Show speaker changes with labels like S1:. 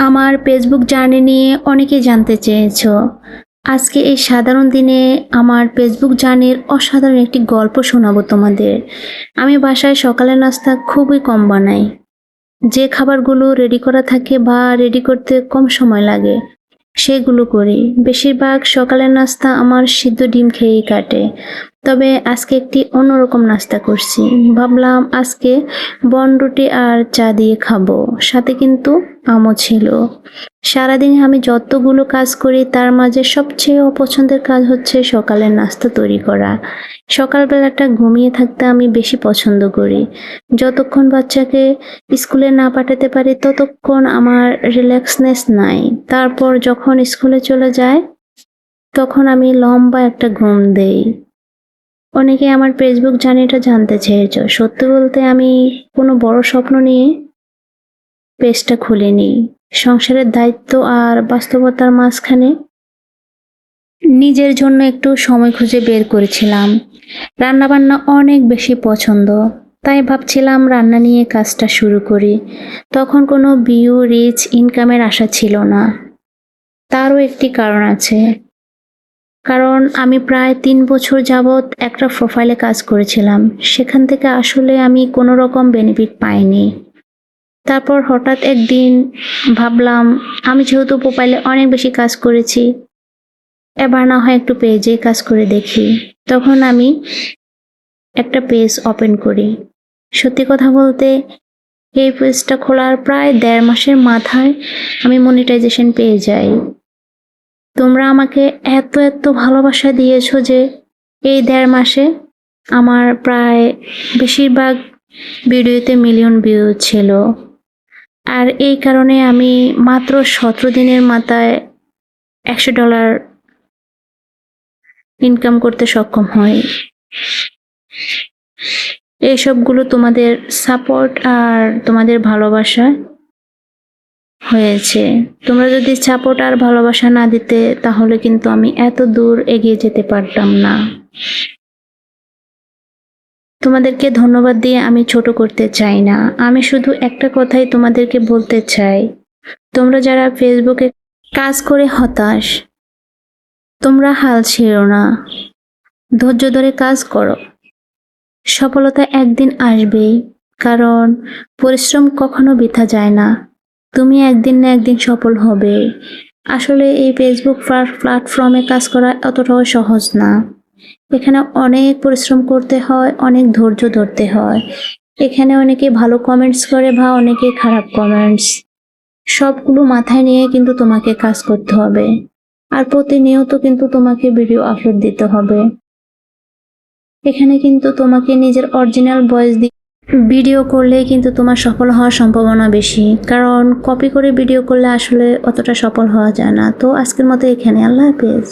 S1: আমার Facebook journey নিয়ে অনেকেই জানতে চেয়েছো। আজকে এই সাধারণ দিনে আমার ফেসবুক জার্নির অসাধারণ একটি গল্প শোনাবো তোমাদের। আমি বাসায় সকালের নাস্তা খুবই কম বানাই। যে খাবারগুলো রেডি করা থাকে বা রেডি করতে কম সময় লাগে সেগুলো করি। বেশিরভাগ সকালের নাস্তা আমার সিদ্ধ ডিম খেয়েই কাটে। তবে আজকে একটি অন্যরকম নাস্তা করছি। ভাবলাম আজকে বনরুটি আর চা দিয়ে খাবো, সাথে কিন্তু আমও ছিল। সারাদিন আমি যতগুলো কাজ করি তার মাঝে সবচেয়ে অপছন্দের কাজ হচ্ছে সকালের নাস্তা তৈরি করা। সকালবেলাটা ঘুমিয়ে থাকতে আমি বেশি পছন্দ করি। যতক্ষণ বাচ্চাকে স্কুলে না পাঠাতে পারি ততক্ষণ আমার রিল্যাক্সনেস নাই। তারপর যখন স্কুলে চলে যায় তখন আমি লম্বা একটা ঘুম দেই। অনেকে আমার ফেসবুক জার্নিটা জানতে চেয়েছো। সত্যি বলতে আমি কোনো বড় স্বপ্ন নিয়ে পেজটা খুলিনি। সংসারের দায়িত্ব আর বাস্তবতার মাঝখানে নিজের জন্য একটু সময় খুঁজে বের করেছিলাম। রান্নাবান্না অনেক বেশি পছন্দ, তাই ভাবছিলাম রান্না নিয়ে কাজটা শুরু করি। তখন কোনো ভিউ রিচ ইনকামের আশা ছিল না। তারও একটি কারণ আছে। কারণ আমি প্রায় ৩ বছর যাবৎ একটা প্রোফাইলে কাজ করেছিলাম। সেখান থেকে আসলে আমি কোনো রকম বেনিফিট পাইনি। তারপর হঠাৎ একদিন ভাবলাম, আমি যেহেতু প্রোফাইলে অনেক বেশি কাজ করেছি, এবার না হয় একটু পেজে কাজ করে দেখি। তখন আমি একটা পেজ ওপেন করি। সত্যি কথা বলতে এই পেজটা খোলার প্রায় ১.৫ মাসের মাথায় আমি মনিটাইজেশন পেয়ে যাই। তোমরা আমাকে এত ভালোবাসা দিয়েছো যে এই ১.৫ মাসে আমার প্রায় বেশিরভাগ ভিডিওতে মিলিয়ন ভিউ ছিল। আর এই কারণে আমি মাত্র ১৭ দিনের মাথায় $১০০ ইনকাম করতে সক্ষম হই। এইসবগুলো তোমাদের সাপোর্ট আর তোমাদের ভালোবাসা হয়েছে। তোমরা যদি সাপোর্ট আর ভালোবাসা না দিতে তাহলে কিন্তু আমি এত দূর এগিয়ে যেতে পারতাম না। তোমাদেরকে ধন্যবাদ দিয়ে আমি ছোট করতে চাই না। আমি শুধু একটা কথাই তোমাদেরকে বলতে চাই, তোমরা যারা ফেসবুকে কাজ করে হতাশ, তোমরা হাল ছেড়ো না। ধৈর্য ধরে কাজ করো। সফলতা একদিন আসবেই, কারণ পরিশ্রম কখনো বৃথা যায় না। তুমি একদিন না একদিন সফল হবে। আসলে এই ফেসবুক প্ল্যাটফর্মে কাজ করা অতটাও সহজ না। এখানে অনেক পরিশ্রম করতে হয়, অনেক ধৈর্য ধরতে হয়। এখানে অনেকে ভালো কমেন্টস করে বা অনেকে খারাপ কমেন্টস, সবগুলো মাথায় নিয়ে কিন্তু তোমাকে কাজ করতে হবে। আর প্রতিনিয়ত কিন্তু তোমাকে ভিডিও আপলোড দিতে হবে। এখানে কিন্তু তোমাকে নিজের অরিজিনাল ভয়েস দিয়ে ভিডিও করলে কিন্তু তোমার সফল হওয়ার সম্ভাবনা বেশি, কারণ কপি করে ভিডিও করলে আসলে অতটা সফল হওয়া যায় না। তো আজকের মতো এখানে, আল্লাহ হাফেজ।